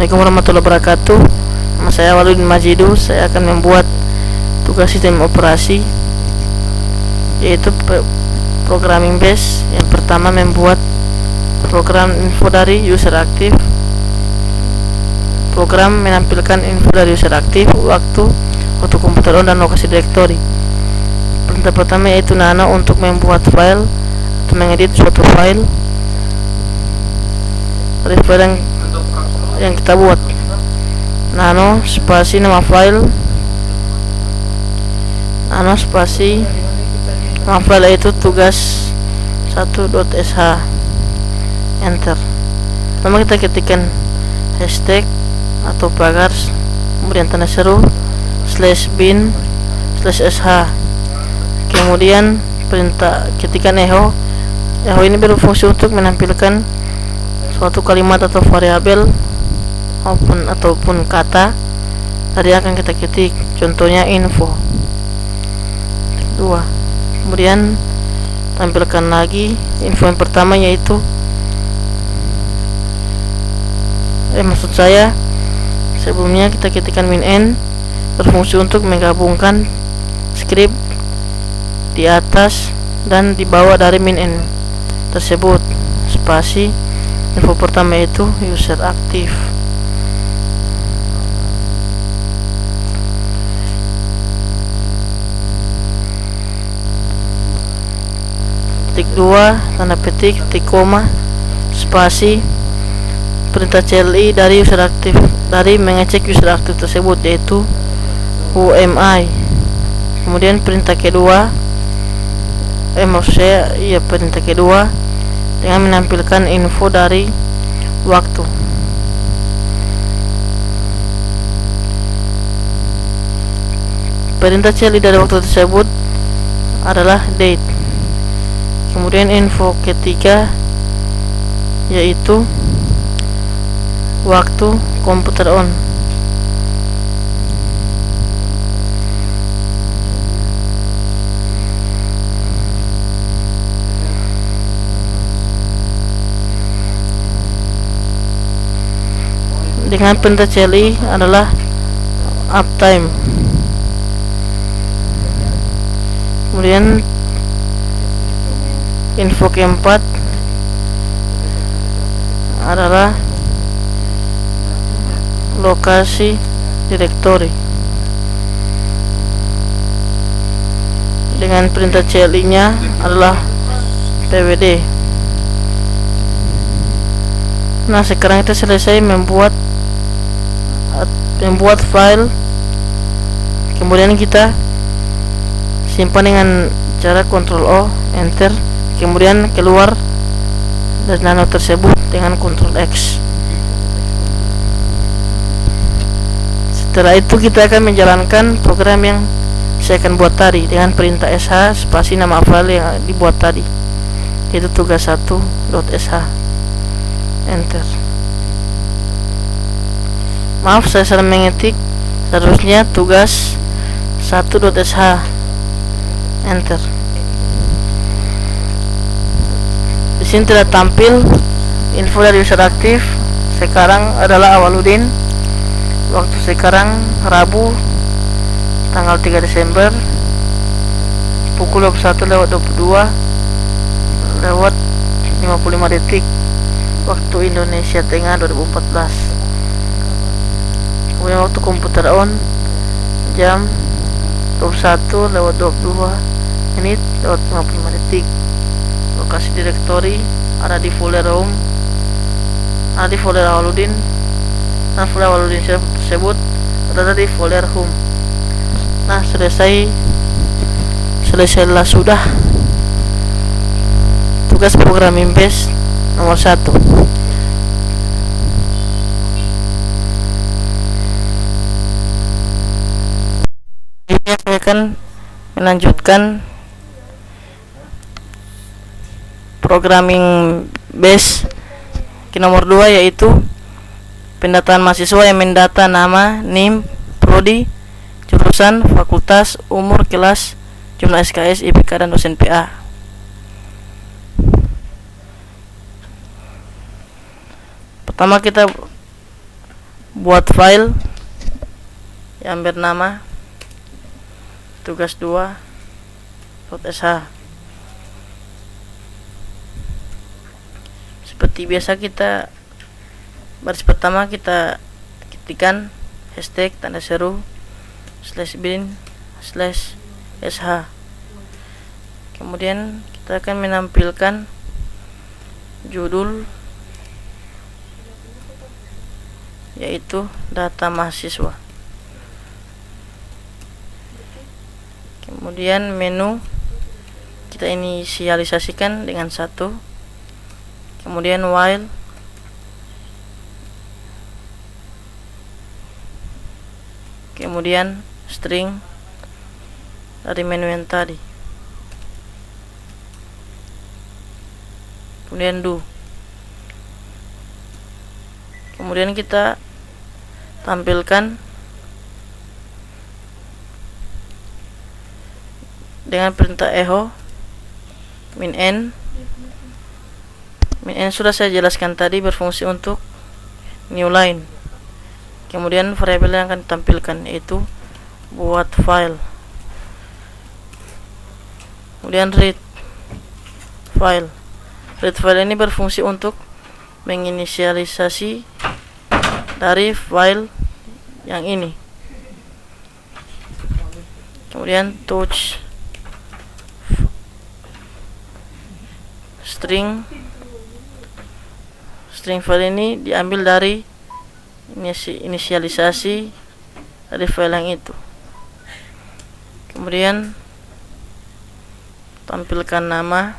Assalamualaikum warahmatullahi wabarakatuh. Nama saya Waludin Majidu. Saya akan membuat tugas sistem operasi, yaitu programming base. Yang pertama, membuat program info dari user aktif. Program menampilkan info dari user aktif, waktu komputer on, dan lokasi direktori. Perintah pertama yaitu nano untuk membuat file atau mengedit suatu file dari file yang kita buat. Nano spasi nama file, nano spasi nama file itu tugas 1.sh, enter. Pertama kita ketikkan hashtag atau pagar, kemudian tanda seru /bin/sh, kemudian perintah ketikkan echo. Echo ini berfungsi untuk menampilkan suatu kalimat atau variabel ataupun kata dari yang akan kita ketik, contohnya info. Kedua, kemudian tampilkan lagi info yang pertama, yaitu maksud saya sebelumnya kita ketikkan -n, berfungsi untuk menggabungkan script di atas dan di bawah dari -n tersebut. Spasi info pertama itu user aktif. Ketik 2, tanda petik, ketik koma, spasi perintah CLI dari user aktif, dari mengecek user aktif tersebut, yaitu UMI. Kemudian perintah kedua, perintah kedua dengan menampilkan info dari waktu. Perintah CLI dari waktu tersebut adalah date. Kemudian info ketiga yaitu waktu komputer on. Dengan perintah CLI adalah uptime. Kemudian info keempat adalah lokasi direktori. Dengan perintah CLI nya adalah pwd. Nah, sekarang kita selesai membuat file. Kemudian kita simpan dengan cara Ctrl O, enter. Kemudian keluar dari nano tersebut dengan Ctrl X. Setelah itu kita akan menjalankan program yang saya akan buat tadi dengan perintah sh spasi nama file yang dibuat tadi, yaitu tugas 1.sh, enter. Maaf, saya salah mengetik. Seharusnya tugas 1.sh, enter. Di sini tidak tampil info dari user aktif. Sekarang adalah Awaludin. Waktu sekarang Rabu tanggal 3 Desember pukul 21:22 lewat 55 detik waktu Indonesia Tengah 2014. Kemudian waktu komputer on jam 21:22 menit lewat 55 detik. Lokasi direktori ada di folder home, ada di folder Awaludin, dan folder Awaludin tersebut ada di folder home. Nah, selesailah sudah tugas programming base nomor 1. Ini saya akan melanjutkan programming base ke nomor 2, yaitu pendataan mahasiswa yang mendata nama, NIM, prodi, jurusan, fakultas, umur, kelas, jumlah SKS, IPK, dan dosen PA. Pertama kita buat file yang bernama tugas 2.sh. Seperti biasa, kita baris pertama kita ketikkan hashtag tanda seru /bin/sh. Kemudian kita akan menampilkan judul, yaitu data mahasiswa. Kemudian menu kita inisialisasikan dengan 1. Kemudian while, kemudian string dari menu yang tadi, kemudian do. Kemudian kita tampilkan dengan perintah echo min n sudah saya jelaskan tadi, berfungsi untuk new line. Kemudian variabel yang akan ditampilkan yaitu buat file. Kemudian read file. Read file ini berfungsi untuk menginisialisasi dari file yang ini. Kemudian touch string file ini diambil dari inisialisasi dari file yang itu. Kemudian tampilkan nama,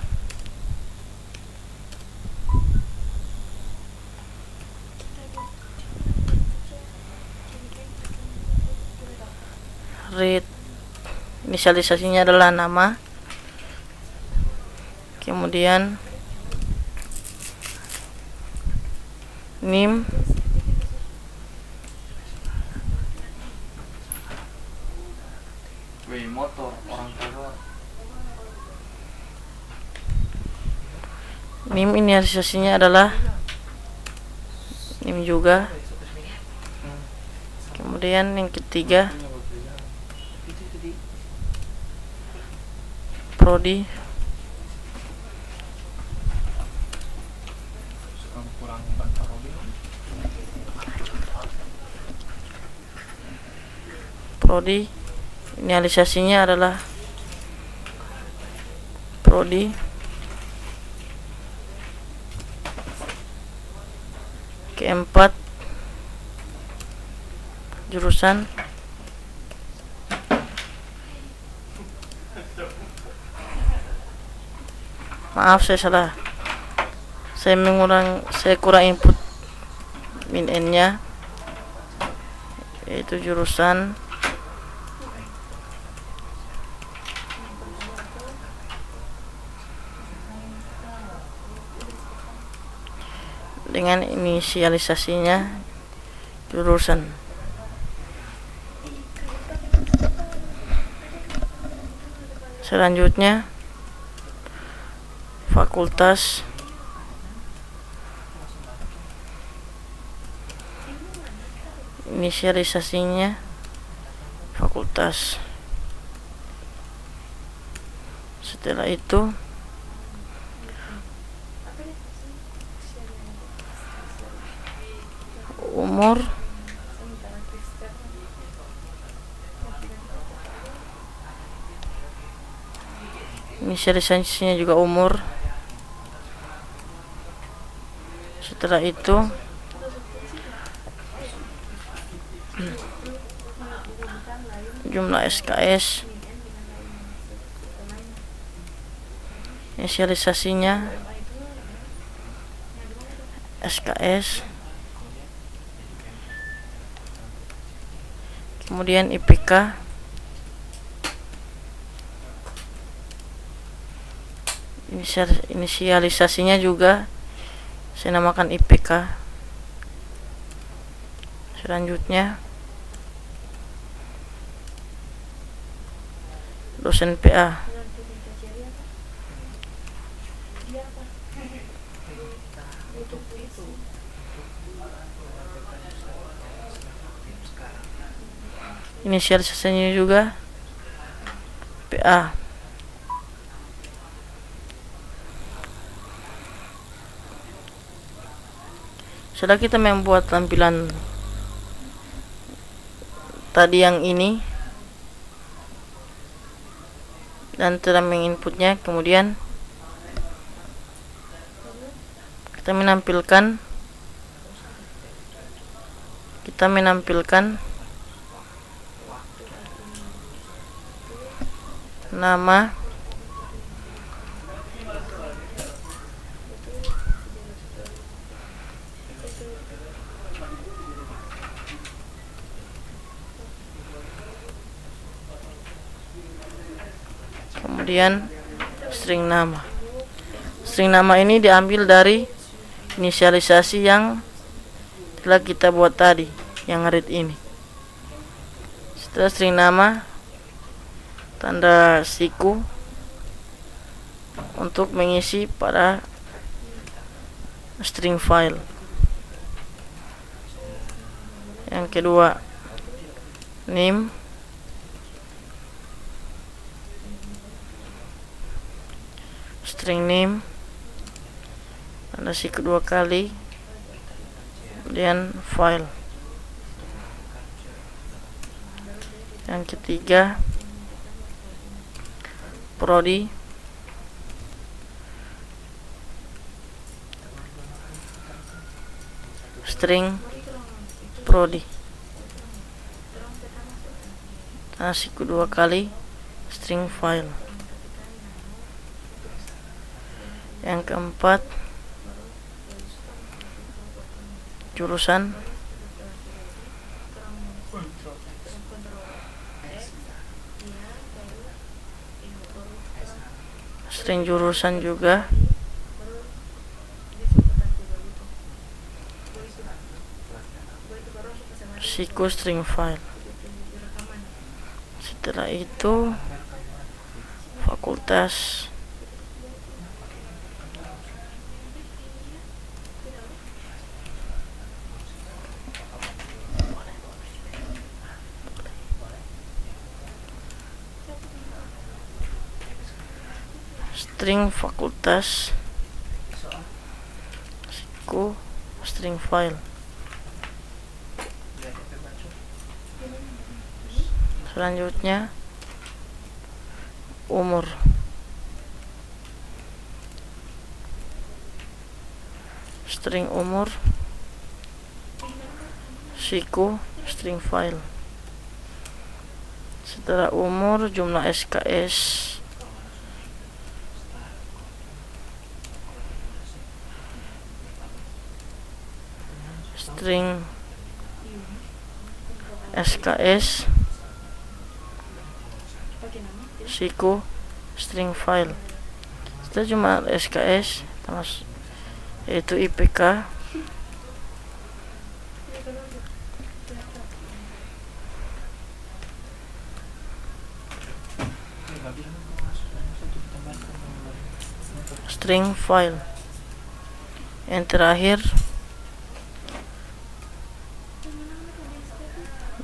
read inisialisasinya adalah nama. Kemudian name motor orang tua. Name inisialisasinya adalah name juga. Kemudian yang ketiga prodi, inisialisasinya adalah prodi. Keempat jurusan, maaf saya salah, saya kurang input min n nya, yaitu jurusan. Dengan inisialisasinya jurusan. Selanjutnya fakultas, inisialisasinya fakultas. Setelah itu umur, inisialisasinya juga umur. Setelah itu jumlah SKS, inisialisasinya SKS. Kemudian IPK, inisialisasinya juga saya namakan IPK. Selanjutnya dosen PA, inisialisasinya juga PA. Setelah kita membuat tampilan tadi yang ini dan telah menginputnya, kemudian kita menampilkan nama kemudian string nama. String nama ini diambil dari inisialisasi yang telah kita buat tadi, yang read ini. Setelah string nama, tanda siku untuk mengisi pada string file. Yang kedua, name, string name, tanda siku 2 kali, kemudian file. Yang ketiga, prodi, string prodi, tanda siku 2 kali, string file. Yang keempat, jurusan, string jurusan juga, siku string file. Setelah itu fakultas, string fakultas, siku string file. Selanjutnya umur, string umur, siku string file. Setelah umur, jumlah SKS, string SKS, siku string file. Setelah jumlah SKS yaitu IPK, string file. Yang terakhir,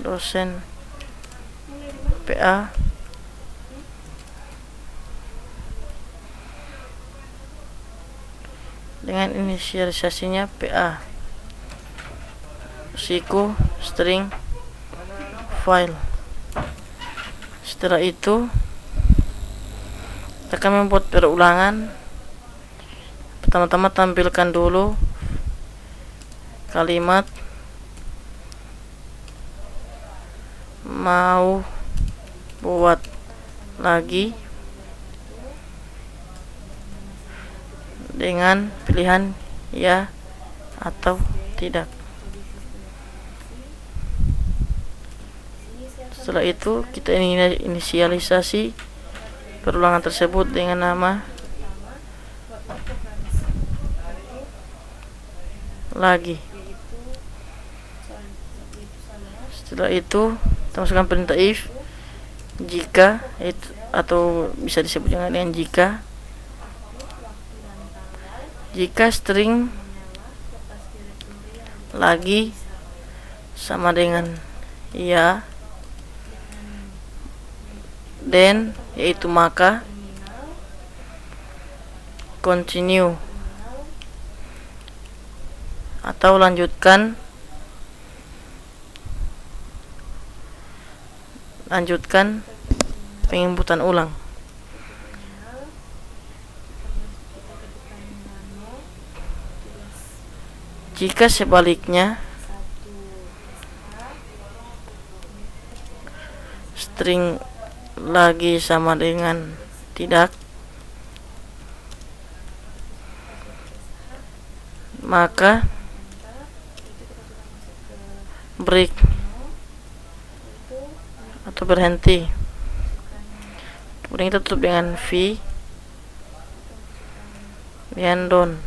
dosen PA, dengan inisialisasinya PA, siku string file. Setelah itu kita akan membuat perulangan. Pertama-tama tampilkan dulu kalimat mau buat lagi dengan pilihan ya atau tidak. Setelah itu kita inisialisasi perulangan tersebut dengan nama lagi. Setelah itu kita masukkan perintah if jika, atau bisa disebut dengan jika string lagi sama dengan ya, then yaitu maka, continue atau lanjutkan penginputan ulang. Jika sebaliknya, string lagi sama dengan tidak, maka break atau berhenti. Kemudian kita tutup dengan V, dan done.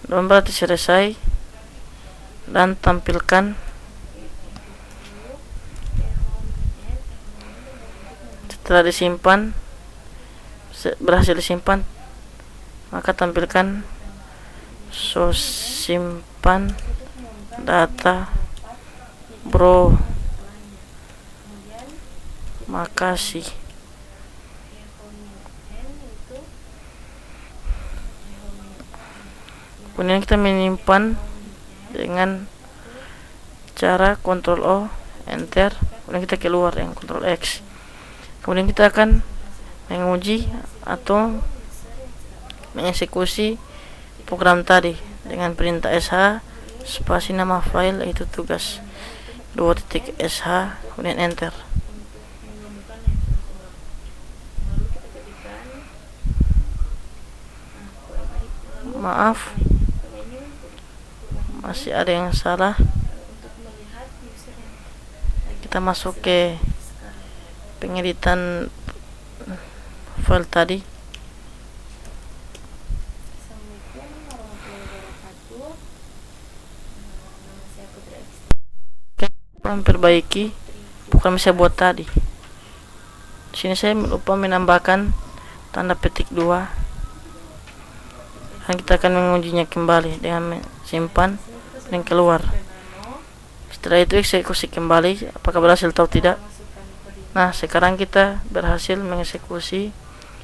Done berarti selesai, dan tampilkan setelah disimpan, berhasil disimpan, maka tampilkan so simpan data bro, makasih. Kemudian kita menyimpan dengan cara Ctrl O, Enter, kemudian kita keluar yang Ctrl X. Kemudian kita akan menguji atau mengeksekusi program tadi dengan perintah sh spasi nama file yaitu tugas 2.sh, kemudian Enter. Maaf, masih ada yang salah. Kita masuk ke pengeditan file tadi. Memperbaiki program saya buat tadi. Di sini saya lupa menambahkan tanda petik 2. Dan kita akan mengujinya kembali dengan simpan dan keluar. Setelah itu eksekusi kembali, apakah berhasil atau tidak. Nah, sekarang kita berhasil mengeksekusi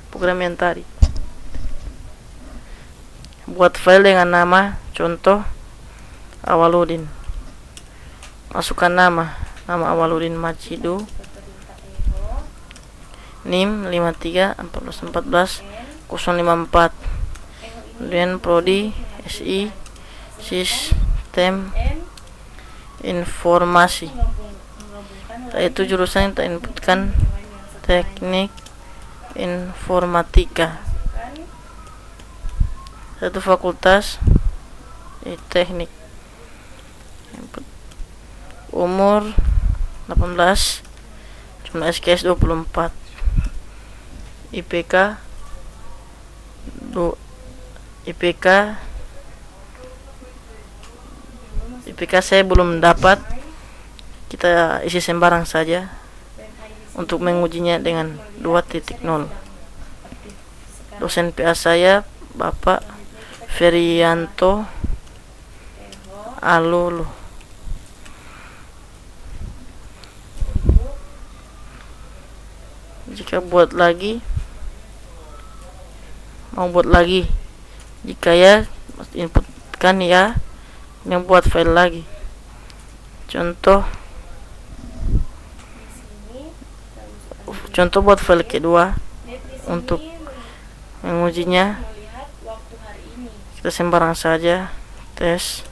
program yang tadi. Buat file dengan nama contoh Awaludin. Masukkan nama Awaludin Macidu, NIM 53144054, kemudian prodi SI Sistem Informasi. Setelah itu jurusan kita inputkan Teknik Informatika. Satu fakultas Teknik. Umur 18, jumlah SKS 24, IPK saya belum dapat. Kita isi sembarang saja untuk mengujinya dengan 2.0. Dosen PA saya Bapak Ferianto Alulu. Jika mau buat lagi, jika ya inputkan ya, yang buat file lagi. Contoh buat file kedua. Untuk mengujinya kita sembarang saja tes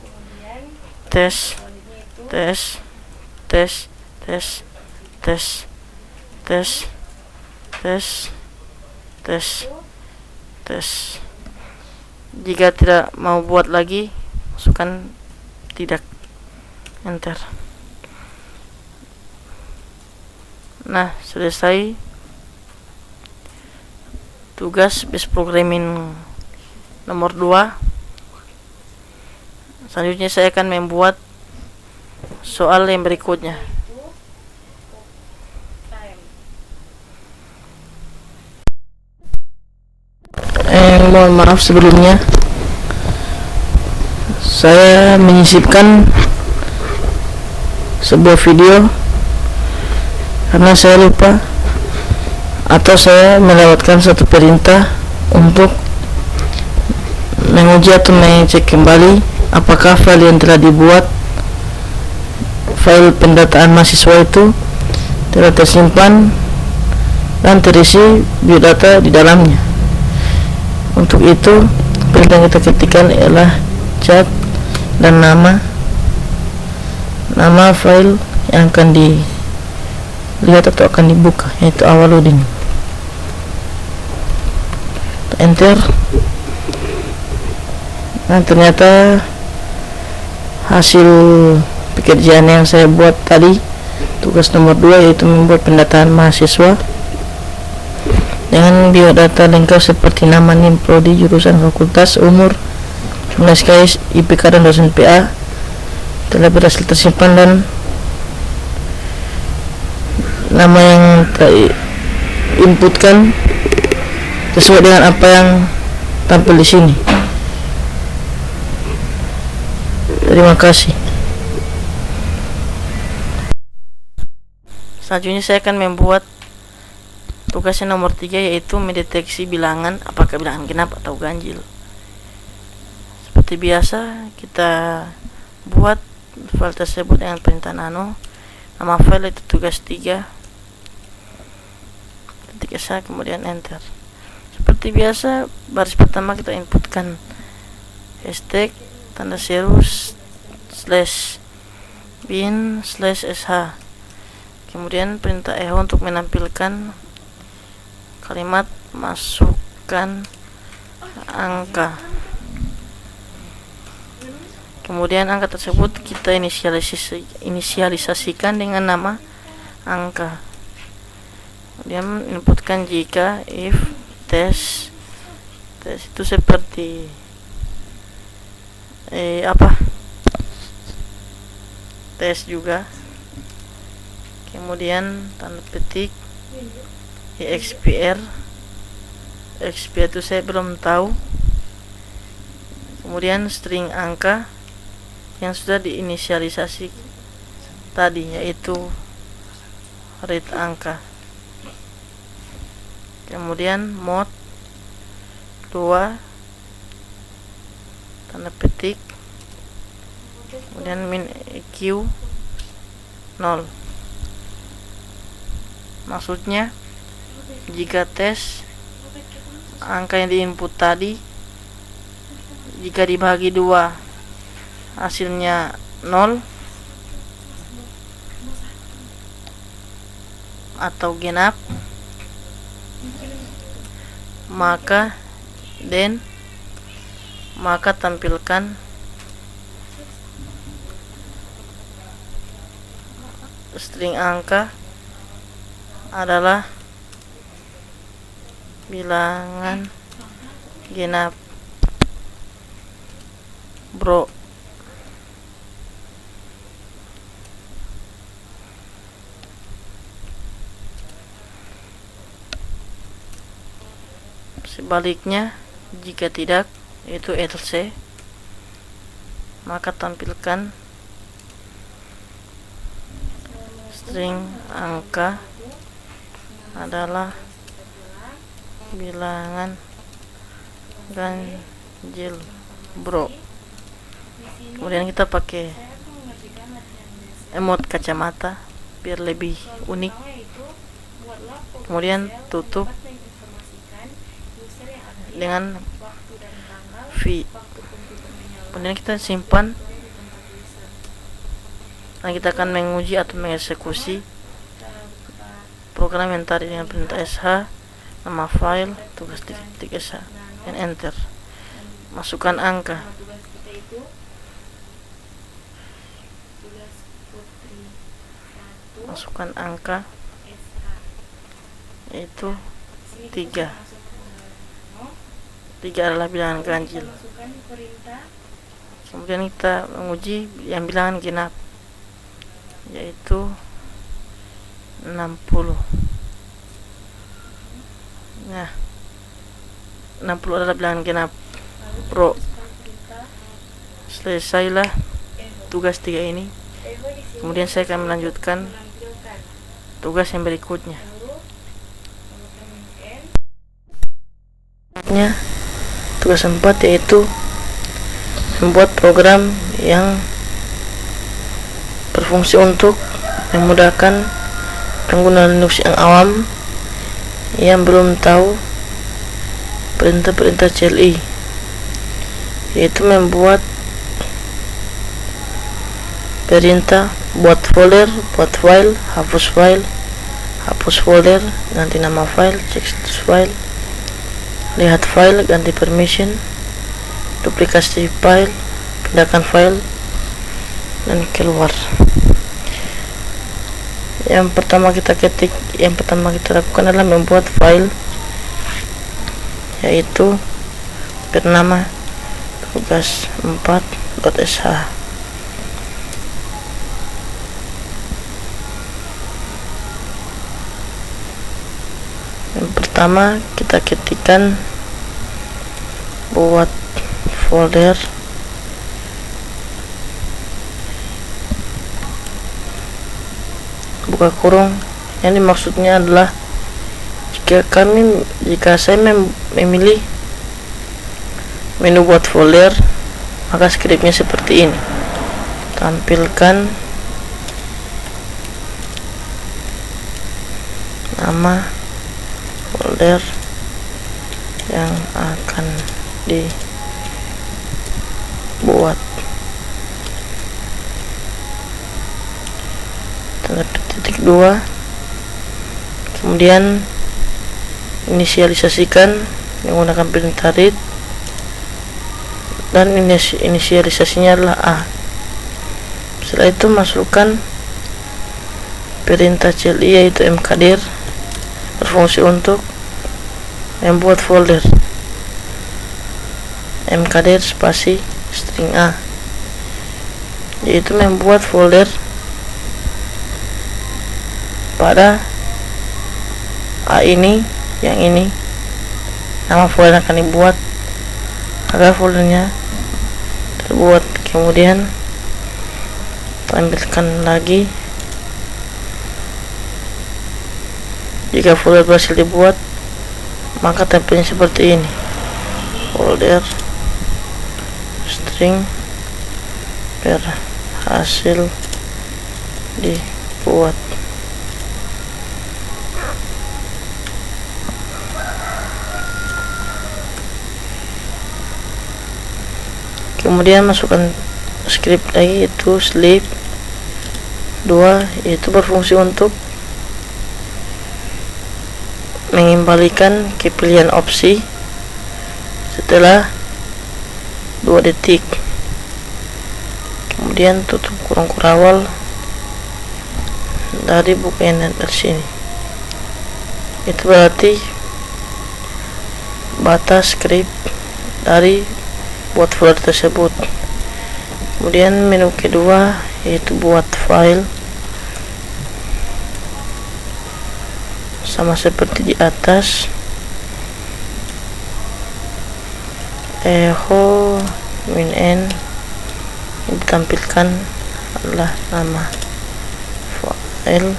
Jika tidak mau buat lagi, masukkan tidak, Enter. Nah, selesai tugas base programming nomor 2. Selanjutnya saya akan membuat soal yang berikutnya. Mohon maaf sebelumnya. saya menyisipkan sebuah video karena saya lupa atau saya melewatkan satu perintah untuk menguji atau mengecek kembali apakah file yang telah dibuat, file pendataan mahasiswa itu telah tersimpan dan terisi biodata di dalamnya. Untuk itu perintah yang kita ketikkan ialah cat dan nama file yang akan dilihat atau akan dibuka, yaitu Awaludin. Enter. Nah, ternyata hasil pekerjaan yang saya buat tadi, tugas nomor 2, yaitu membuat pendataan mahasiswa dengan biodata lengkap seperti nama, NIM, prodi, jurusan, fakultas, umur, jumlah SKS, IPK dan dosen PA telah berhasil tersimpan, dan nama yang inputkan sesuai dengan apa yang tampil di sini. Terima kasih. Selanjutnya saya akan membuat tugasnya nomor 3, yaitu mendeteksi bilangan, apakah bilangan genap atau ganjil. Seperti biasa kita buat file tersebut dengan perintah nano. Nama file itu tugas 3, ketik esa kemudian enter. Seperti biasa baris pertama kita inputkan hashtag tanda seru /bin/sh, kemudian perintah echo untuk menampilkan kalimat masukkan angka. Kemudian angka tersebut kita inisialisasikan dengan nama angka. Kemudian inputkan jika if tes itu seperti tes juga. Kemudian tanda petik expr itu saya belum tahu. Kemudian string angka yang sudah diinisialisasi tadi, yaitu read angka. Kemudian mode 2 tanda petik, kemudian min eq 0. Maksudnya jika tes angka yang diinput tadi jika dibagi 2 hasilnya 0 atau genap, maka tampilkan string angka adalah bilangan genap bro. Sebaliknya jika tidak, yaitu else, maka tampilkan string angka adalah bilangan ganjil bro. Kemudian kita pakai emot kacamata biar lebih unik. Kemudian tutup dengan V. Kemudian kita simpan dan kita akan menguji atau mengeksekusi program yang tadi dengan perintah sh, nama file tugas titik sh, dan enter. Masukkan angka. Masukkan angka, yaitu 3 adalah bilangan ganjil. Kemudian kita menguji yang bilangan genap, yaitu 60. Nah, 60 adalah bilangan genap pro. selesailah tugas 3 ini. Kemudian saya akan melanjutkan tugas yang berikutnya. Tugas 4 yaitu membuat program yang berfungsi untuk memudahkan pengguna Linux yang awam yang belum tahu perintah-perintah CLI, yaitu membuat perintah buat folder, buat file, hapus folder, ganti nama file, cek status file, lihat file, ganti permission, duplikasi file, pindahkan file, dan keluar. Yang pertama kita lakukan adalah membuat file, yaitu bernama tugas4.sh. Yang pertama kita ketikkan buat folder, buka kurung. Yang maksudnya adalah jika saya memilih menu buat folder, maka skripnya seperti ini. Tampilkan nama folder yang akan dibuat, tanda titik 2. Kemudian inisialisasikan menggunakan perintah read, dan inisialisasinya adalah A. Setelah itu masukkan perintah CLI yaitu mkdir, berfungsi untuk membuat folder, mkdir spasi string A, yaitu membuat folder pada A ini, yang ini nama folder akan dibuat agar foldernya terbuat. Kemudian tampilkan lagi jika folder berhasil dibuat, maka tampilnya seperti ini, folder string berhasil dibuat. Kemudian masukkan script lagi, yaitu sleep 2, yaitu berfungsi untuk mengembalikan ke pilihan opsi setelah 2 detik. Kemudian tutup kurung kurawal dari buku yang dari sini. Itu berarti batas script dari buat folder tersebut. Kemudian menu kedua yaitu buat file, sama seperti di atas, echo min n, yang ditampilkan adalah nama file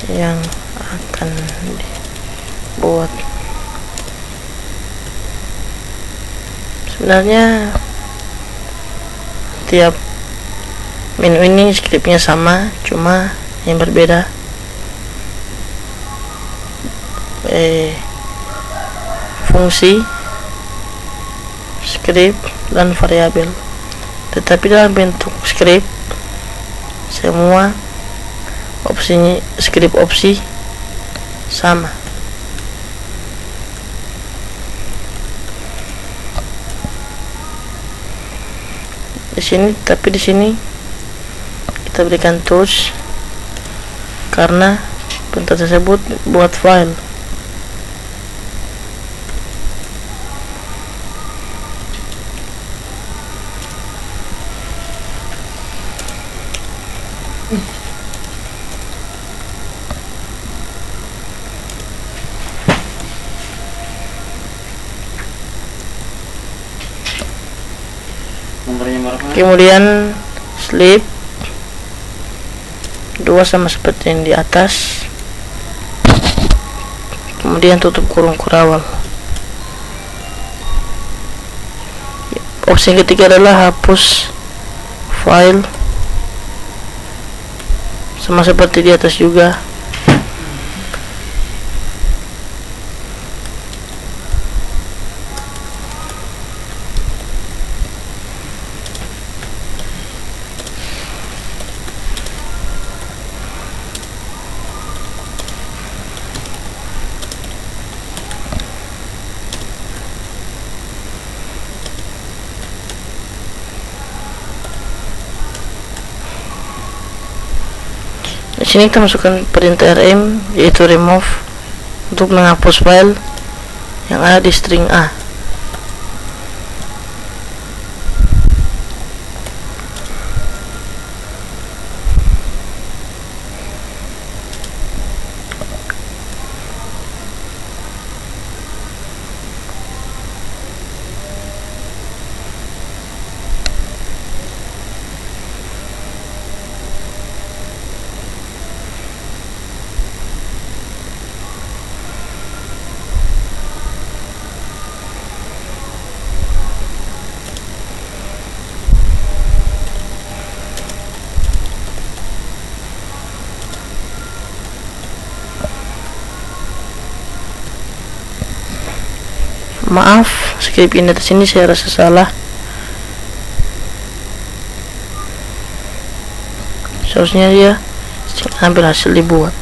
yang akan dibuat. Sebenarnya tiap menu ini skripnya sama, cuma yang berbeda fungsi, skrip, dan variabel. Tetapi dalam bentuk skrip semua opsinya, skrip opsi sama. Tapi di sini kita berikan tools karena perintah tersebut buat file. Kemudian sleep 2 sama seperti yang di atas. Kemudian tutup kurung kurawal. Opsi yang ketiga adalah hapus file, sama seperti di atas juga. Di sini kita masukkan perintah rm, yaitu remove, untuk menghapus file yang ada di string A. Maaf, script ini atas sini saya rasa salah. Seharusnya dia ambil hasil dibuat.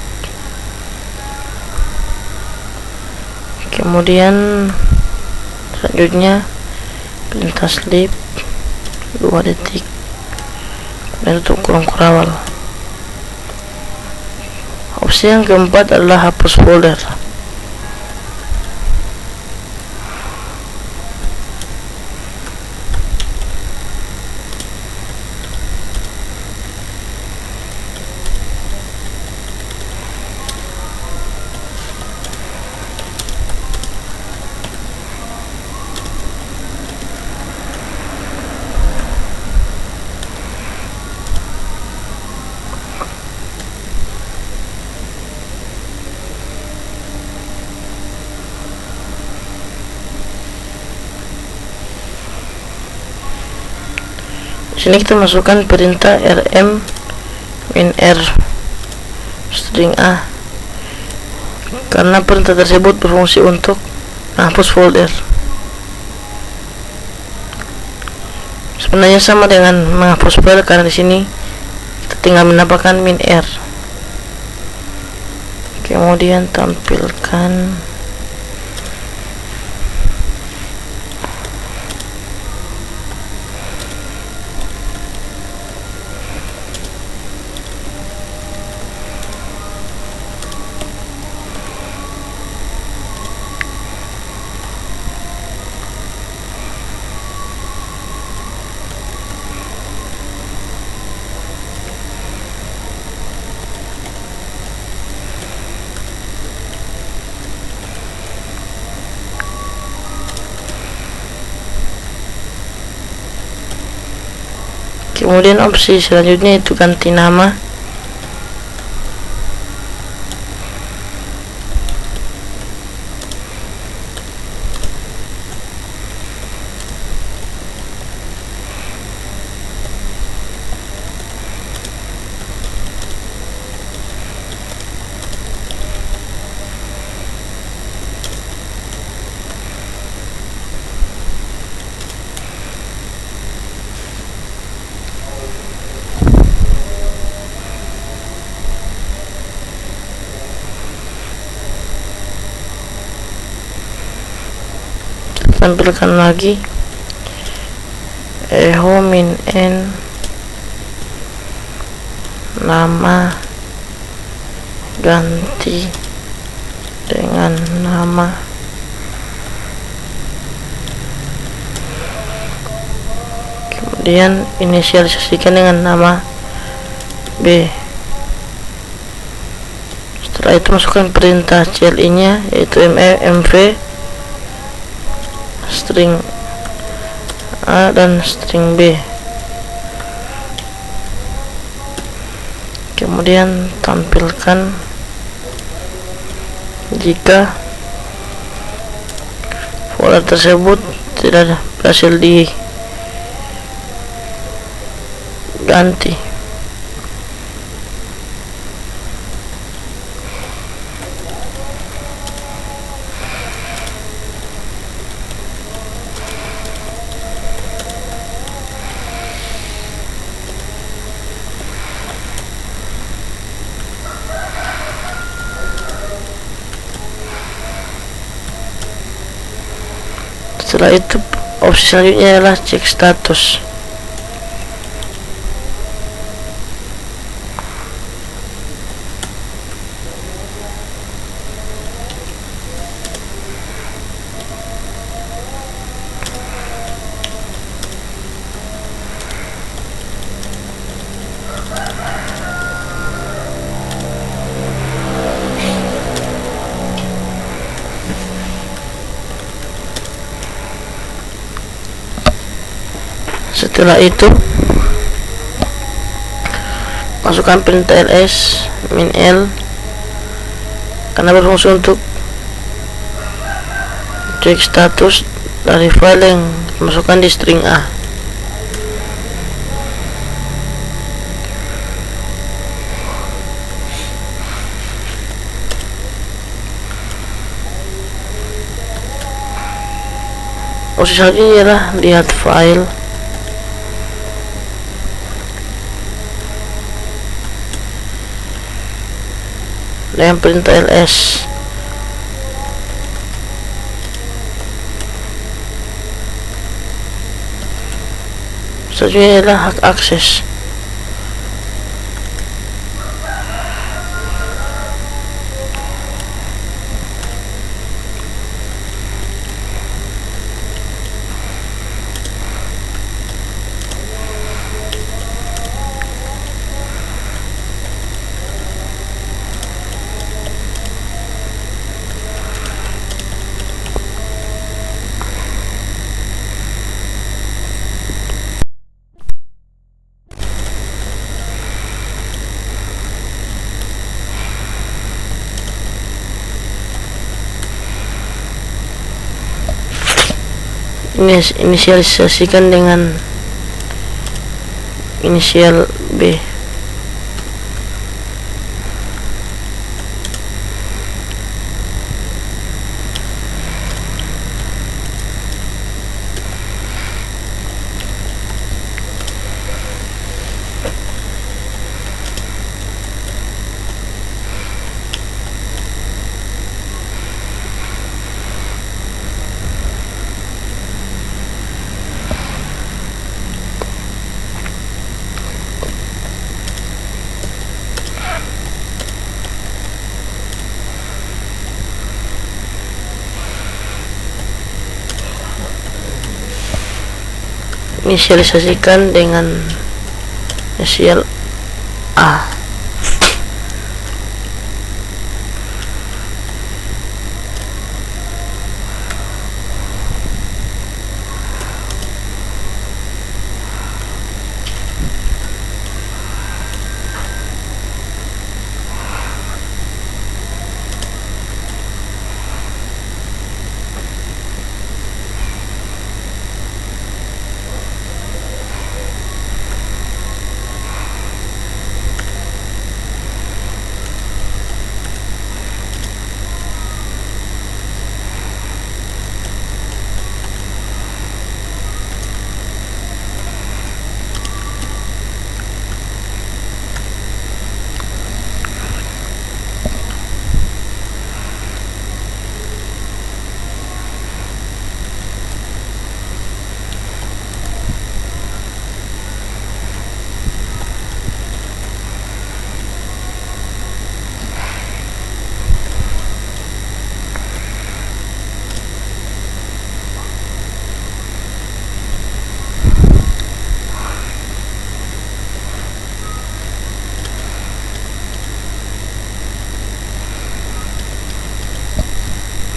Kemudian selanjutnya perintah sleep 2 detik dan tutup kurung kurawal. Opsi yang keempat adalah hapus folder. Sini kita masukkan perintah rm -r string A, karena perintah tersebut berfungsi untuk menghapus folder. Sebenarnya sama dengan menghapus file, karena di sini kita tinggal menambahkan -r. Kemudian tampilkan kemudian opsi selanjutnya itu ganti nama. Tampilkan lagi echo min n nama ganti dengan nama kemudian inisialisasikan dengan nama B. Setelah itu masukkan perintah CLI nya, yaitu mv string A dan string B. kemudian tampilkan jika folder tersebut tidak berhasil diganti. Setelah itu opsi selanjutnya adalah cek status. Setelah itu masukkan perintah ls -l karena berfungsi untuk cek status dari file yang dimasukkan di string A. Opsi selanjutnya adalah lihat file. Dengan perintah ls selanjutnya adalah hak akses. Inisialisasikan dengan inisial B. Inisialisasikan dengan inisial A.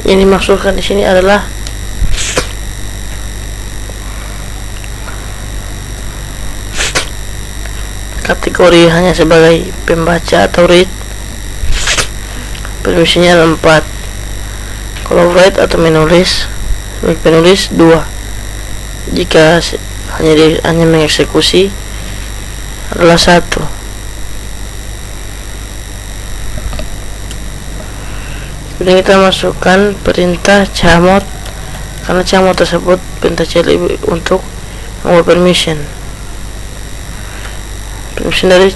Yang dimaksudkan di sini adalah kategori hanya sebagai pembaca atau read, permisinya 4. Kalau write atau menulis, sebagai penulis 2. Jika hanya mengeksekusi adalah 1. Kemudian kita masukkan perintah chmod, karena chmod tersebut perintah CLI untuk membuat permission dari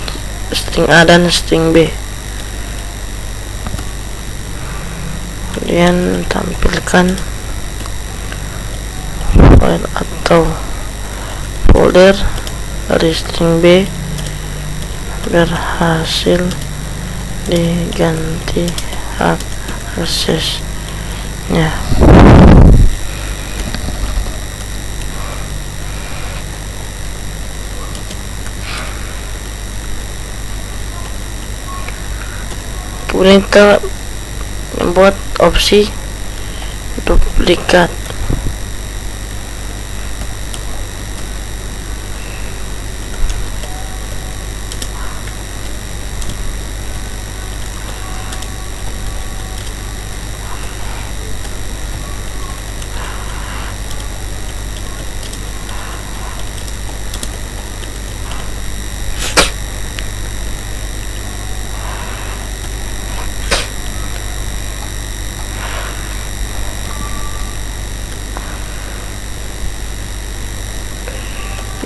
string A dan string B. Kemudian tampilkan file atau folder dari string B berhasil diganti hak aksesnya. Kemudian kita membuat opsi duplikat.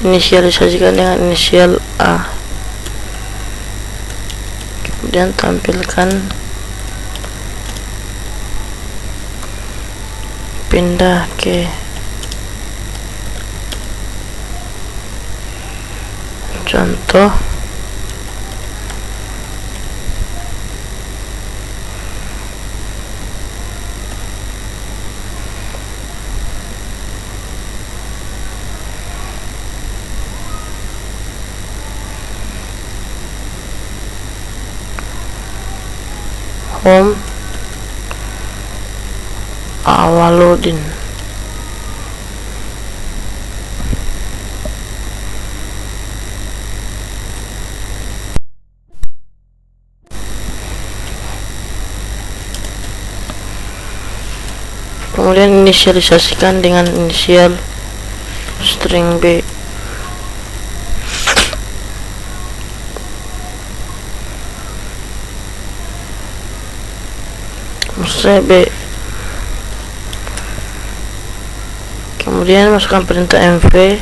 Inisialisasikan dengan inisial A. Kemudian tampilkan pindah ke contoh home Awaludin. Kemudian inisialisasikan dengan inisial string B. B. Kemudian masukkan perintah mv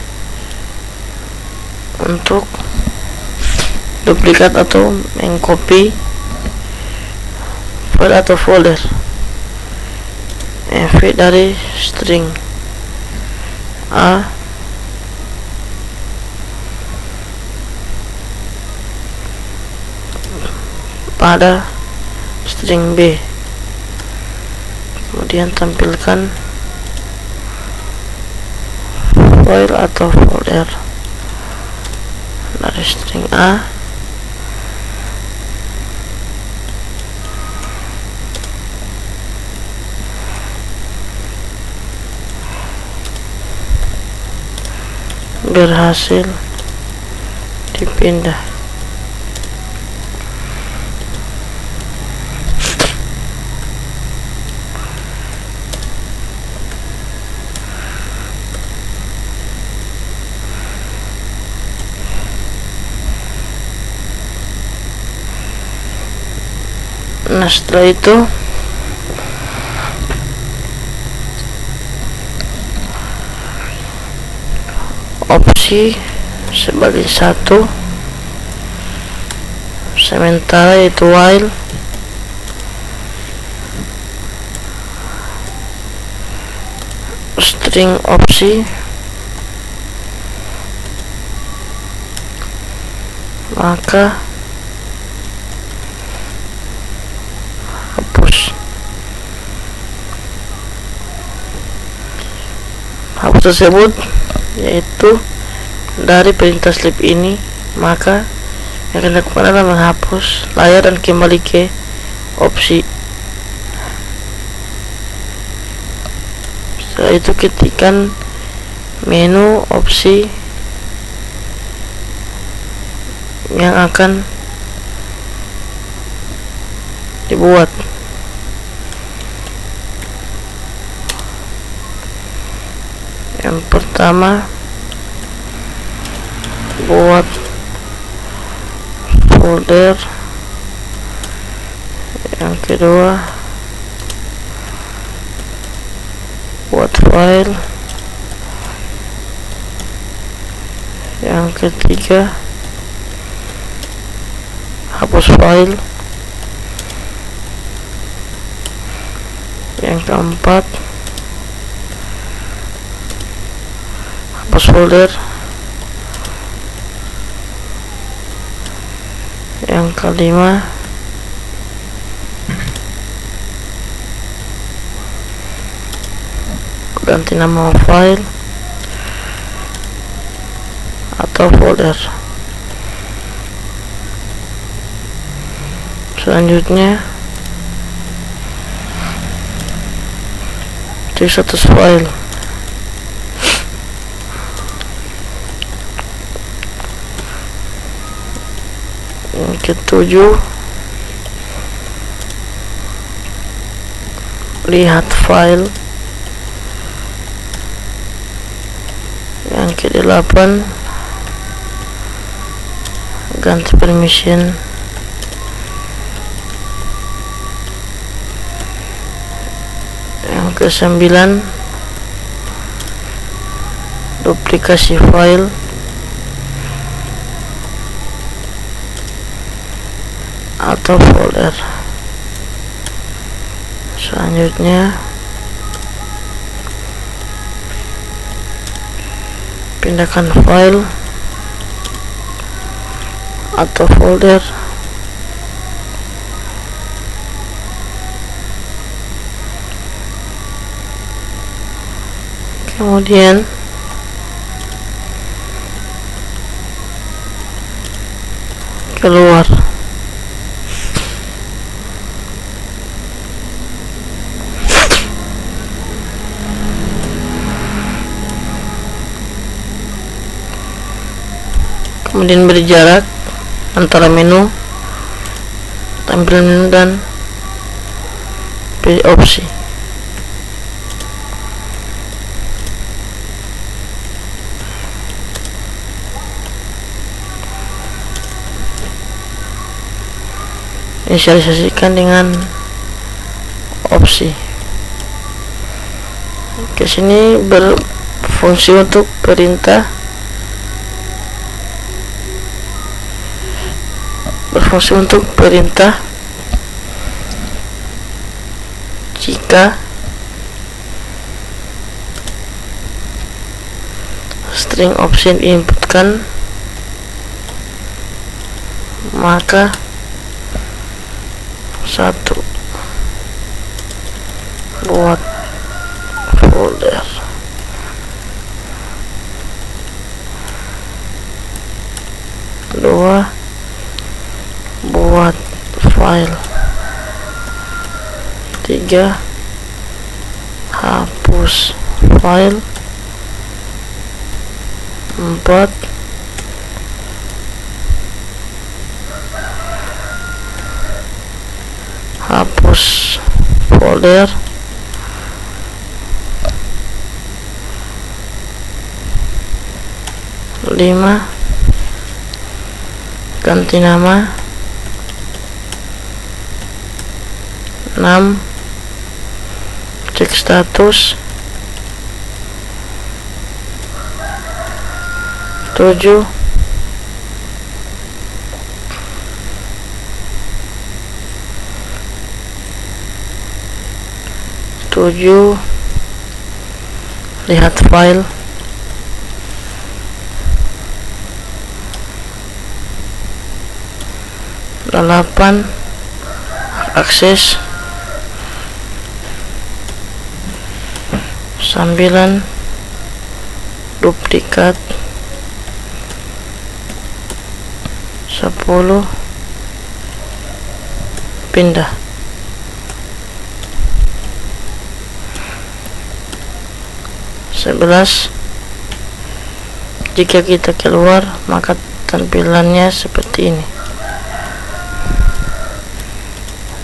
untuk duplikat atau mengcopy file atau folder mv dari string A pada string B. Kemudian tampilkan file atau folder dari string A berhasil dipindah. Nah, setelah itu opsi sebagai 1 sementara, yaitu while string opsi maka hapus tersebut, yaitu dari perintah sleep ini, maka yang akan dilakukan adalah menghapus layar dan kembali ke opsi. Setelah itu ketikkan menu opsi yang akan dibuat. Yang pertama, buat folder. Yang kedua, buat file. Yang ketiga, hapus file. Yang keempat, hapus folder. Yang kelima, ganti nama file atau folder. Selanjutnya, cek status file. Yang ketujuh, lihat file. Yang kedelapan, ganti permission. Yang kesembilan, duplikasi file. Atau folder. Selanjutnya, pindahkan file atau folder kemudian keluar. Kemudian beri jarak antara menu, tampilan menu, dan pilih opsi. Inisialisasikan dengan opsi. Ke sini berfungsi untuk perintah, jika string option diinputkan, maka 1. Buat folder. 2. Buat file. 3. Hapus file. 4. Hapus folder. 5. Ganti nama. 6. Cek status. 7. Lihat file. 8. Akses. 9. Duplikat. 10. Pindah. 11. Jika kita keluar, maka tampilannya seperti ini,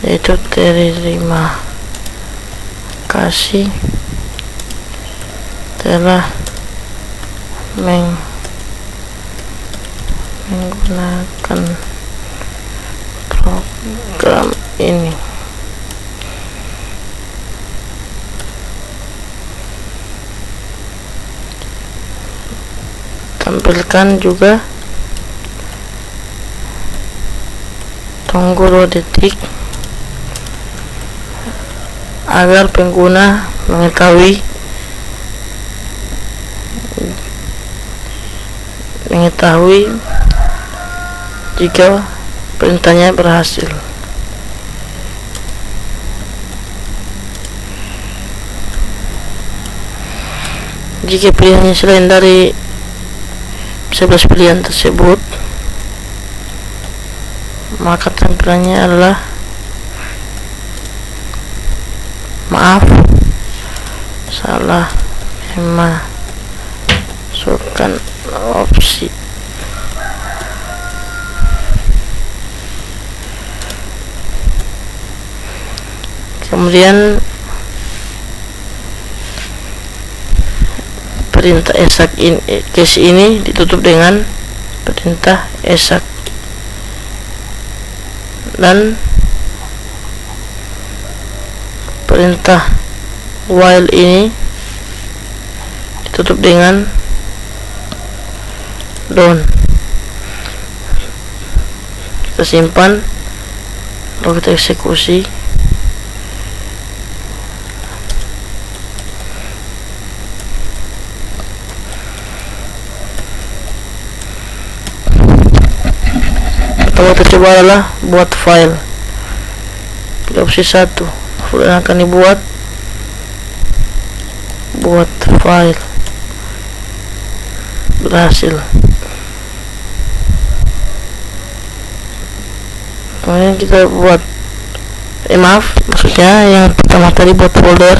yaitu terima kasih telah menggunakan program ini. Tampilkan juga tunggu 2 detik agar pengguna mengetahui jika perintahnya berhasil. Jika pilihannya selain dari 11 pilihan tersebut, maka tampilannya adalah maaf, salah memasukkan opsi. Kemudian perintah esak case ini ditutup dengan perintah esak, dan perintah while ini ditutup dengan done. Kita simpan lalu kita eksekusi. Pertama kita coba adalah buat file. Pilih opsi 1, folder yang akan dibuat, buat file, berhasil. Kemudian kita buat maksudnya yang pertama tadi buat folder,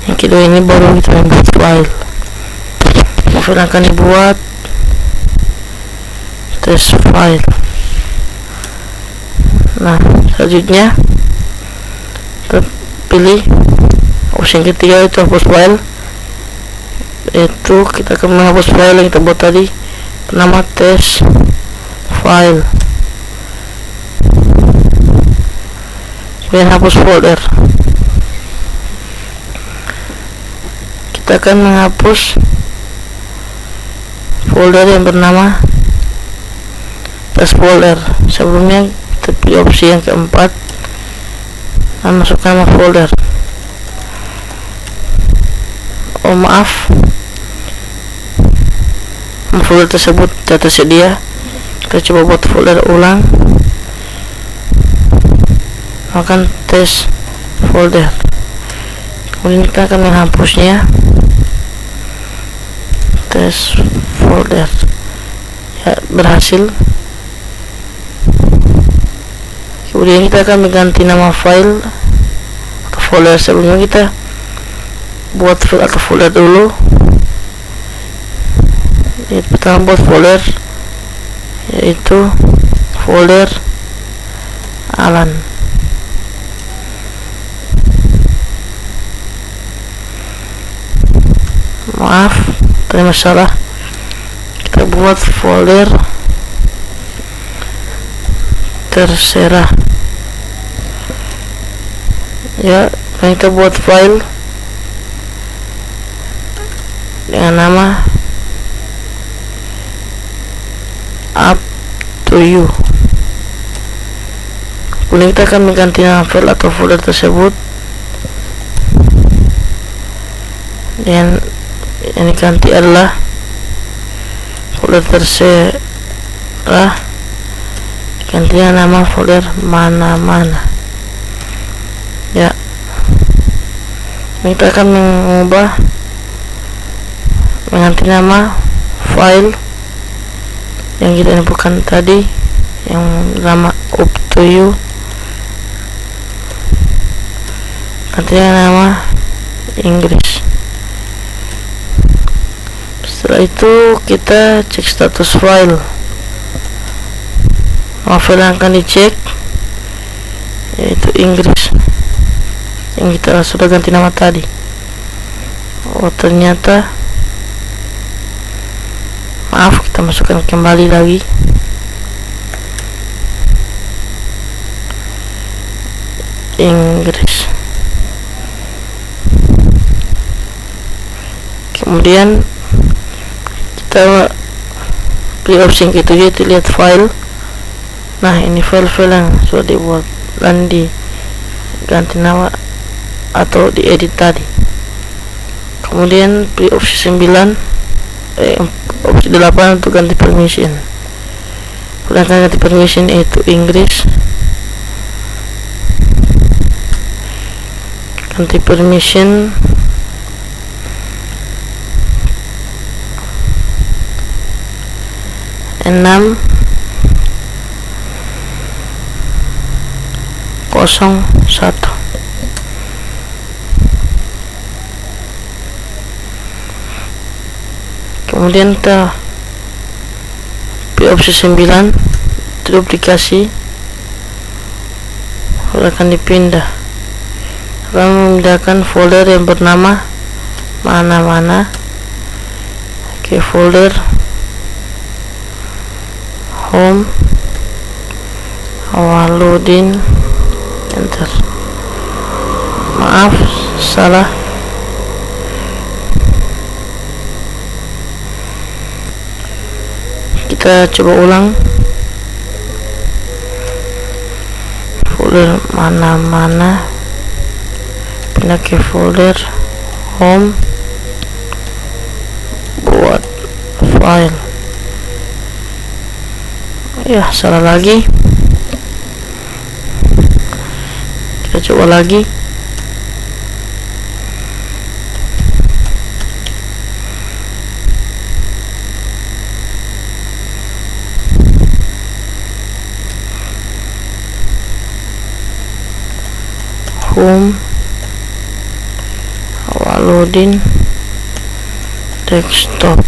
yang kedua ini baru kita membuat file. File yang akan dibuat test file. Nah, selanjutnya kita pilih opsi yang ketiga, itu hapus file, yaitu kita akan menghapus file yang kita buat tadi bernama test file. Kemudian hapus folder. Kita akan menghapus folder yang bernama test folder. Sebelumnya kita pilih opsi yang keempat dan masukkan nama folder. Oh maaf, folder tersebut tidak tersedia. Kita coba buat folder ulang, akan test folder. Kemudian kita akan menghapusnya, test folder. Ya, berhasil. Kemudian kita akan mengganti nama file atau folder. Sebelumnya kita buat file atau folder dulu. Pertama buat folder, yaitu folder Alan. Maaf, tadi masalah. Kita buat folder terserah. Ya, dan kita buat file dengan nama up to you. Kemudian kita akan mengganti nama file atau folder tersebut dan yang diganti adalah folder terserah, gantinya nama folder mana-mana. Ya, kita akan mengganti nama file yang kita inputkan tadi, yang nama up to you, gantinya nama Inggris. Setelah itu kita cek status file. Nama file yang akan dicek yaitu Inggris yang kita sudah ganti nama tadi. Oh ternyata, maaf, kita masukkan kembali lagi. Inggris. Kemudian kita pilih opsi yang ketujuh, yaitu lihat file. Nah, ini file-file yang sudah dibuat dan diganti nama atau diedit tadi. Kemudian pilih opsi 9, opsi 8 untuk ganti permission. Gunakan ganti permission yaitu Inggris. Ganti permission enam 01. Kemudian kita pilih opsi 9, duplikasi, akan dipindah, akan memindahkan folder yang bernama mana-mana ke folder home. Awaludin, enter. Maaf, salah. Kita coba ulang. Folder mana-mana, pindah ke folder home, buat file. Ya, salah lagi. Kita coba lagi. Home, Awaludin, desktop.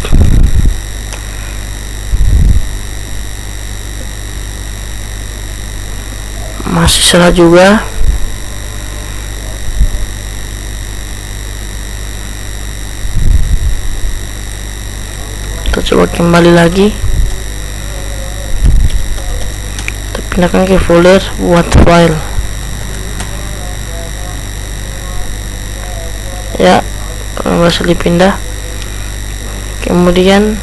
Masih salah juga. Kita coba kembali lagi. Kita pindahkan ke folder buat file. Ya, berhasil dipindah. Kemudian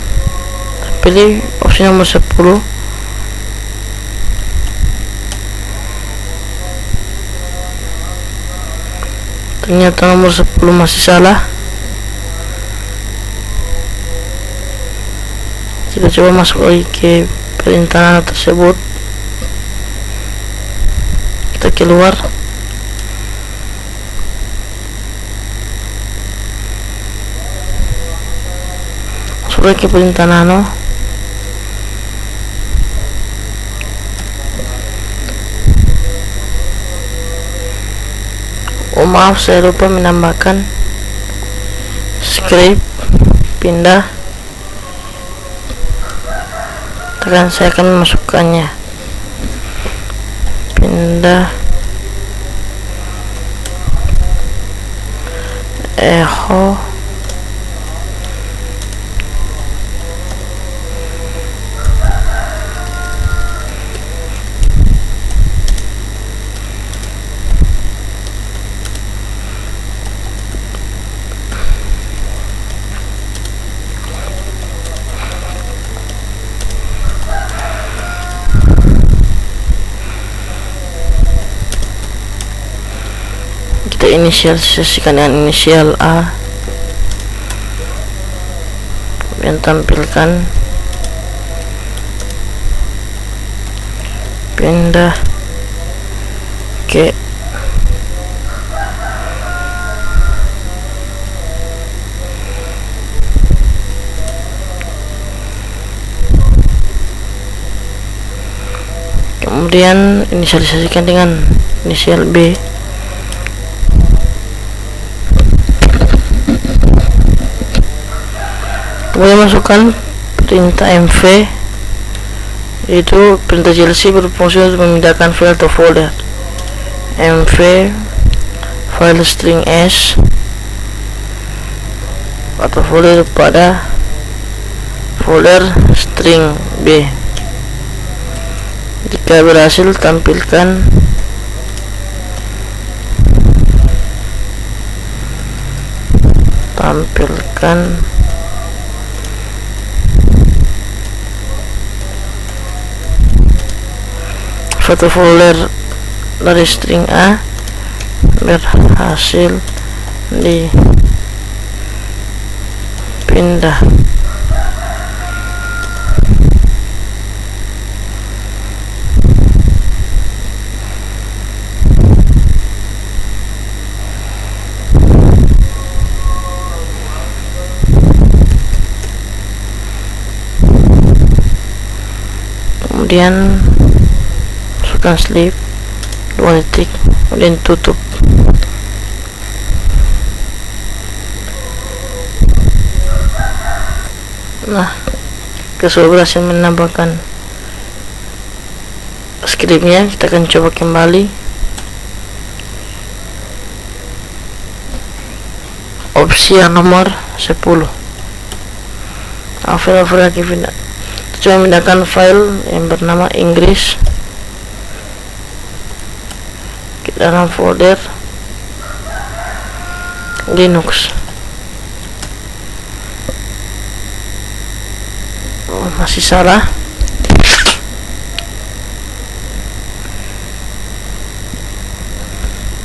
pilih opsi nomor 10. Ternyata nomor 10 masih salah. Kita coba masuk lagi ke perintah tersebut. Kita keluar. Masuk ke perintah nano. Oh maaf, saya lupa menambahkan script. Pindah. Tekan, saya akan memasukkannya. Pindah echo inisialisasikan dengan inisial A, kemudian tampilkan pindah ke kemudian inisialisasikan dengan inisial B. Kemudian masukkan perintah mv Itu perintah JLC berfungsi untuk memindahkan file atau folder. mv file string s atau folder pada folder string b. Jika berhasil, tampilkan foto folder dari string A berhasil dipindah. Kemudian masukkan sleep 2 detik, kemudian tutup. Nah, sudah berhasil menambahkan skripnya. Kita akan coba kembali. Opsi yang nomor 10, file lagi pindah. Coba memindahkan file yang bernama Inggris ke dalam folder Linux. Masih salah.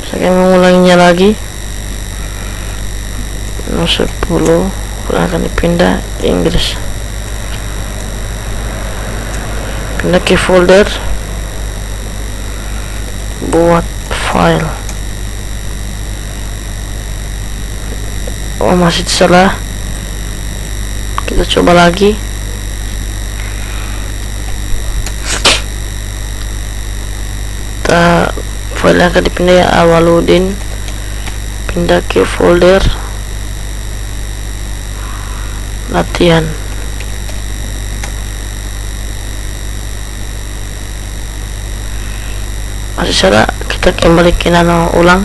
Saya akan mengulanginya lagi. Nomor 10 akan dipindah Inggris. Pindah ke folder, buat file. Masih salah. Kita coba lagi. File yang akan dipindah Awaludin. Pindah ke folder latihan. Masih salah, kita kembali ke nano ulang.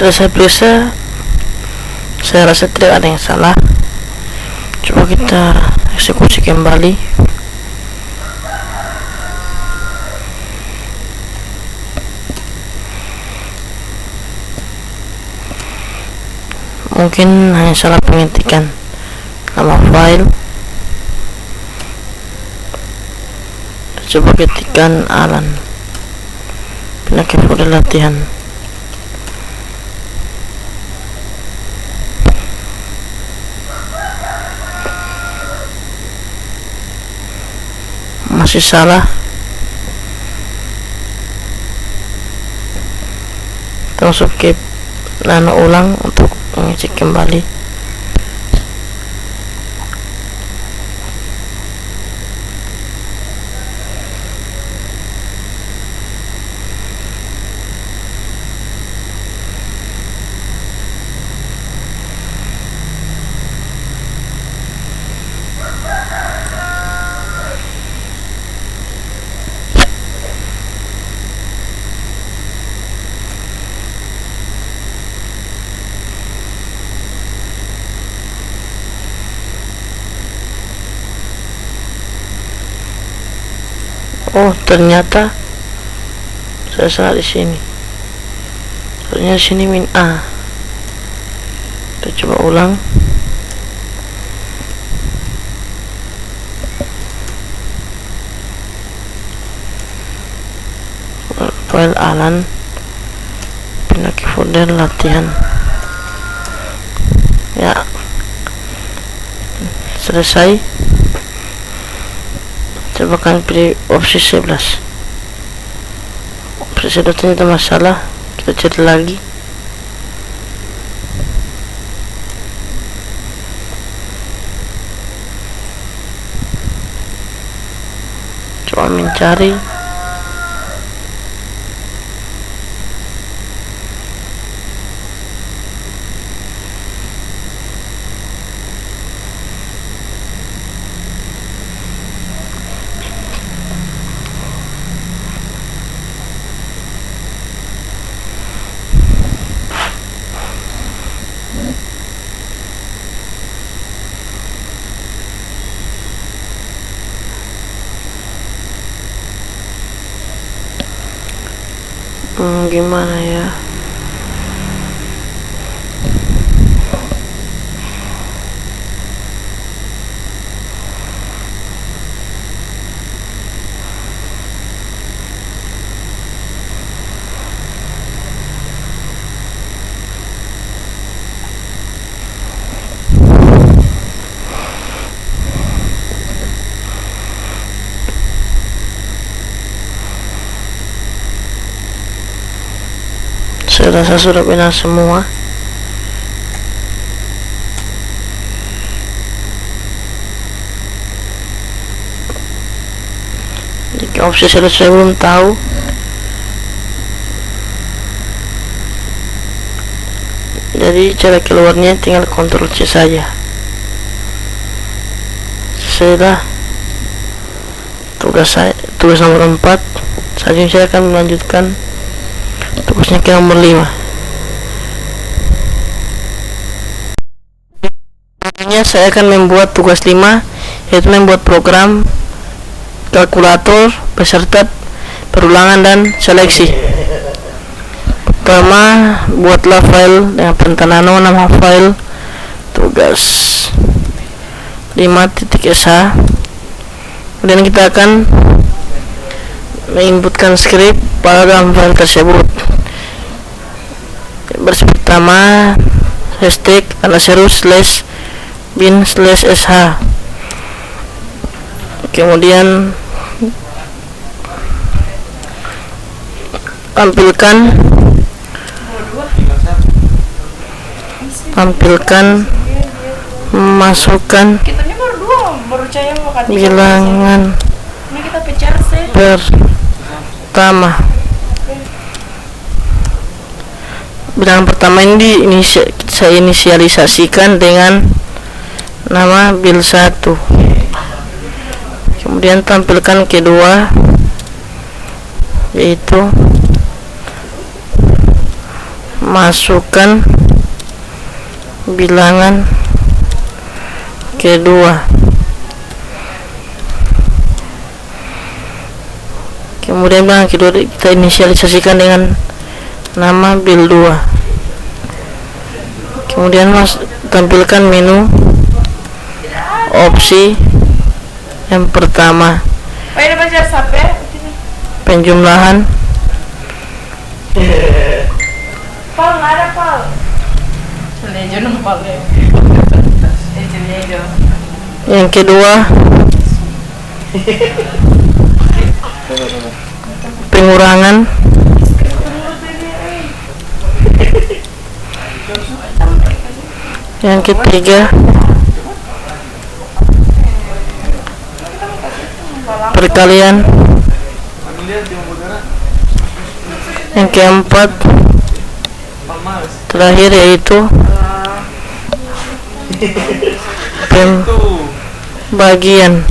Setelah saya periksa, saya rasa tidak ada yang salah. Coba kita eksekusi kembali. Mungkin hanya salah pengetikan nama file. Coba ketikkan Alan, pindah ke folder latihan. Masih salah. Kita masuk ke nano ulang untuk mengecek kembali. Oh, ternyata saya salah di sini. Ternyata di sini min A. Kita coba ulang. File Alan, pindah ke folder latihan. Ya, selesai. Coba kan pilih opsi 11. Opsi 11 ternyata masalah. Kita cari lagi. Coba mencari. Gimana ya? Saya rasa sudah benar semua. Jika opsi selesai belum tahu, jadi cara keluarnya tinggal Ctrl C saja. Sudah tugas nomor 4. Selanjutnya saya akan melanjutkan tugasnya ke nomor 5. Saya akan membuat tugas 5, yaitu membuat program kalkulator beserta perulangan dan seleksi. Pertama, buatlah file dengan perintah nano, nama file tugas 5.sh. Kemudian kita akan menginputkan script pada dalam file tersebut. Pertama, hashtag /bin/sh. Kemudian masukkan bilangan pertama. Bilangan pertama ini saya inisialisasikan dengan nama bil1. Kemudian tampilkan kedua, yaitu masukkan bilangan kedua. Kemudian bilangan kedua kita inisialisasikan dengan nama bil2. Kemudian tampilkan menu opsi yang pertama, penjumlahan. Yang kedua, pengurangan. Yang ketiga, perkalian. Yang keempat, terakhir, yaitu pembagian.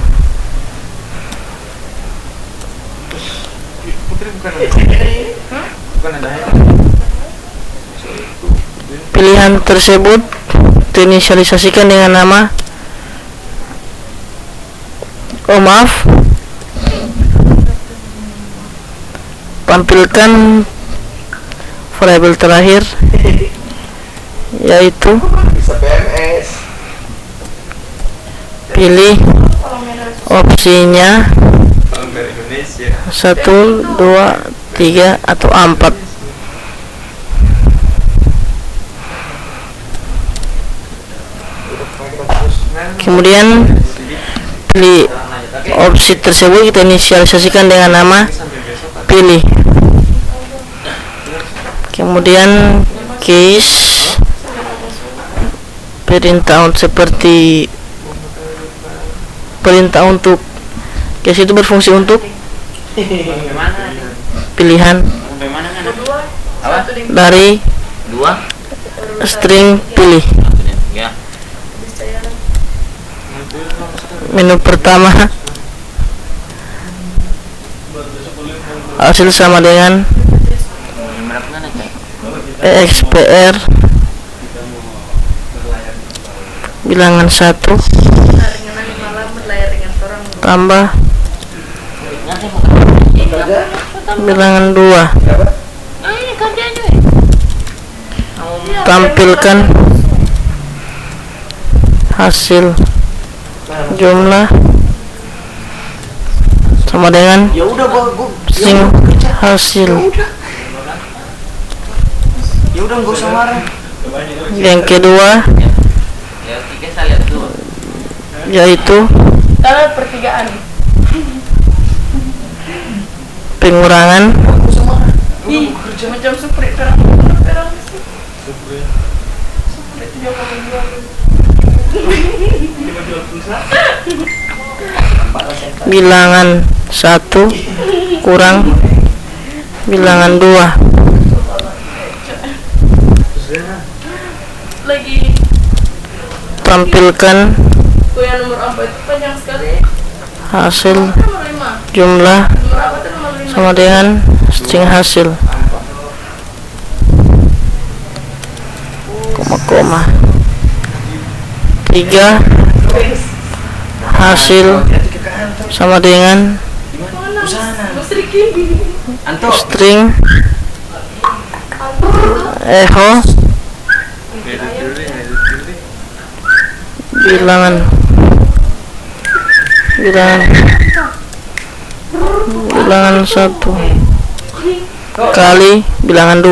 Pilihan tersebut diinisialisasikan dengan nama tampilkan variabel terakhir, yaitu pilih opsinya 1, 2, 3 atau 4. Kemudian pilih opsi tersebut kita inisialisasikan dengan nama pilih. Kemudian case perintah seperti perintah untuk case itu berfungsi untuk pilihan dari string pilih. Menu pertama, hasil sama dengan expr bilangan 1 tambah bilangan 2 tampilkan hasil jumlah sama dengan string hasil. Ya udah nggak usah marah. Yang kedua yaitu pertigaan. pengurangan Ih, macam suprit terang suprit 3,2 bilangan 1 kurang bilangan 2. lagi. Tampilkan Yang nomor 4 itu panjang sekali. hasil Nomor 5. jumlah Nomor apa tuh nomor 5? sama dengan string hasil koma-koma 3 hasil sama dengan string echo bilangan bilangan 1 kali bilangan 2.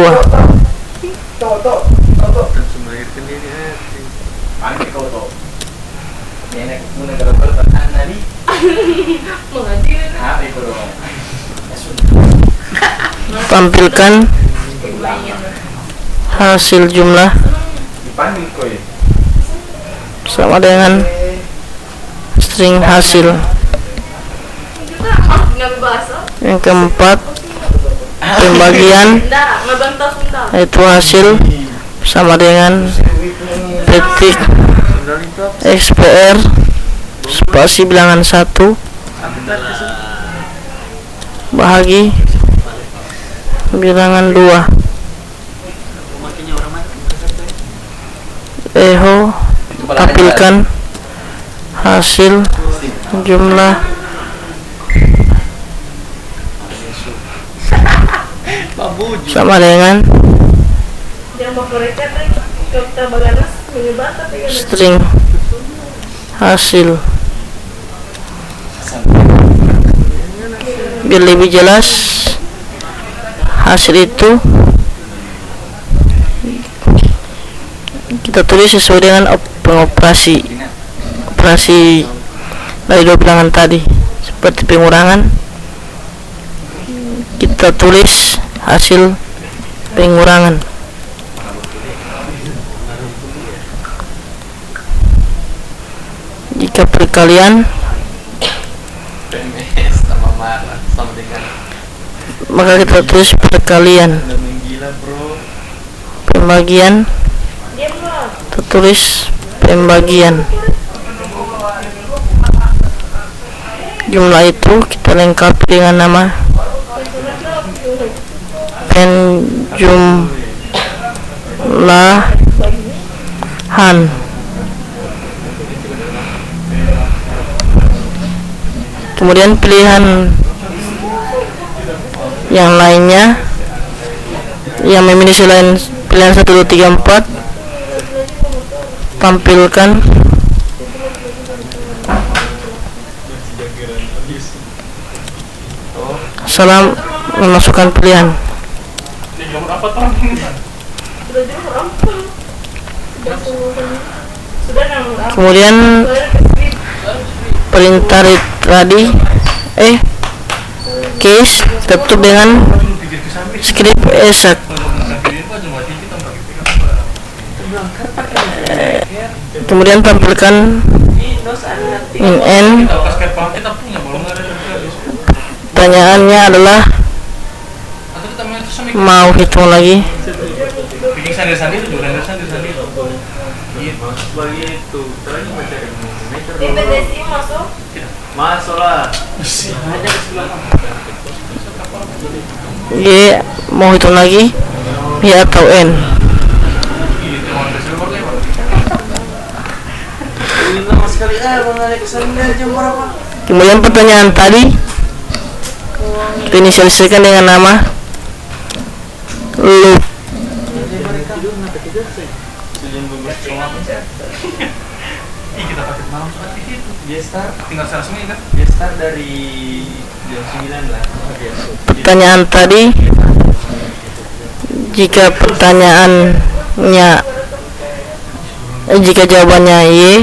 Tampilkan hasil jumlah sama dengan string hasil. Yang keempat pembagian yaitu hasil sama dengan detik XPR spasi bilangan 1 bahagi bilangan 2. Eho tampilkan hasil jumlah sama dengan string hasil. Biar lebih jelas hasil itu kita tulis sesuai dengan operasi dari 2 bilangan tadi. Seperti pengurangan, kita tulis hasil pengurangan. Jika perkalian, maka kita tulis perkalian. Pembagian, kita tulis pembagian. Jumlah itu kita lengkapi dengan nama penjumlahan. Kemudian pilihan yang lainnya yang memilih selain pilihan 1, 2, 3, 4 tampilkan salam memasukkan pilihan. Kemudian perintah tadi case kita tutup dengan script esak. Kemudian tampilkan in. Pertanyaannya adalah mau hitung lagi. Y mau hitung lagi Y atau N. Kemudian pertanyaan tadi kita inisialisasikan dengan nama loop. Tujuan gugus sama apa? Ih, kita pakai malam sholat di situ. Dia start Tinggal sana semua kan? Dia start dari jam 9 lah. Pertanyaan tadi, jika pertanyaannya jika jawabannya Y,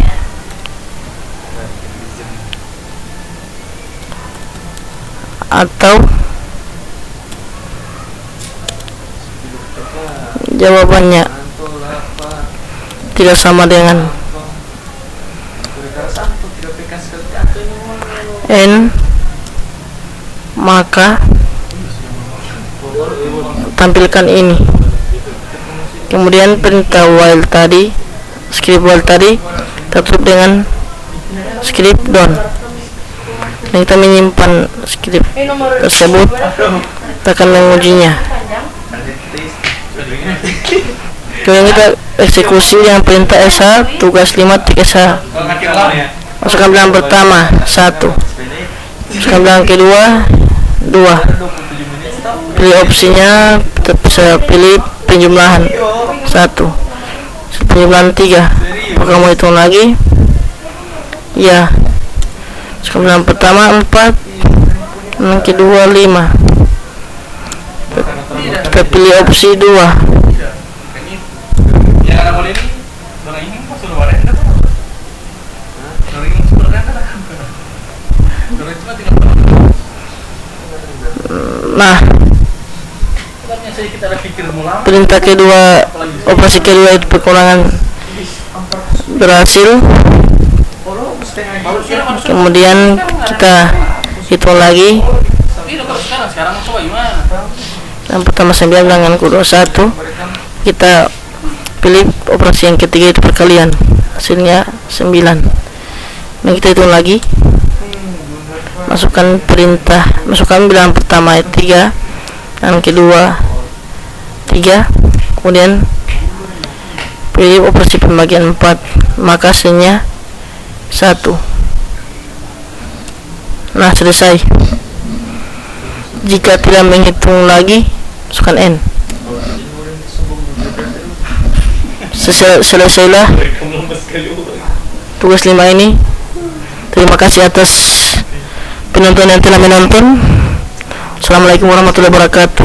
atau jawabannya tidak sama dengan N, maka tampilkan ini. Kemudian perintah while tadi, script while tadi tutup dengan script done. Dan kita menyimpan script tersebut, kita akan mengujinya. Kemudian kita eksekusi dengan perintah SH, tugas 5 titik SH. Masukkan bilangan pertama 1, masukkan bilangan kedua 2. Pilih opsinya, kita bisa pilih penjumlahan 1, penjumlahan 3. Apakah mau hitung lagi? Ya. Masukkan bilangan pertama 4, bilangan kedua 5. Kita pilih opsi 2. Yang ada boleh ini, orang ini pas sudah ada kan? Orang ini sudah ada kan? Orang itu tinggal. Nah, Sebabnya saya kita ada pikir mulai. perintah kedua, operasi kedua itu pengulangan berhasil. Kemudian kita hitung lagi. Sekarang coba gimana? Yang pertama 9, bilangan kedua 1. Kita pilih operasi yang ketiga itu perkalian, hasilnya 9. Dan kita hitung lagi. Masukkan bilangan pertama 3, dan kedua 3. Kemudian pilih operasi pembagian 4, maka hasilnya 1. Nah, selesai. Jika tidak menghitung lagi, masukkan N. Selesailah tugas 5 ini. Terima kasih atas penonton yang telah menonton. Assalamualaikum warahmatullahi wabarakatuh.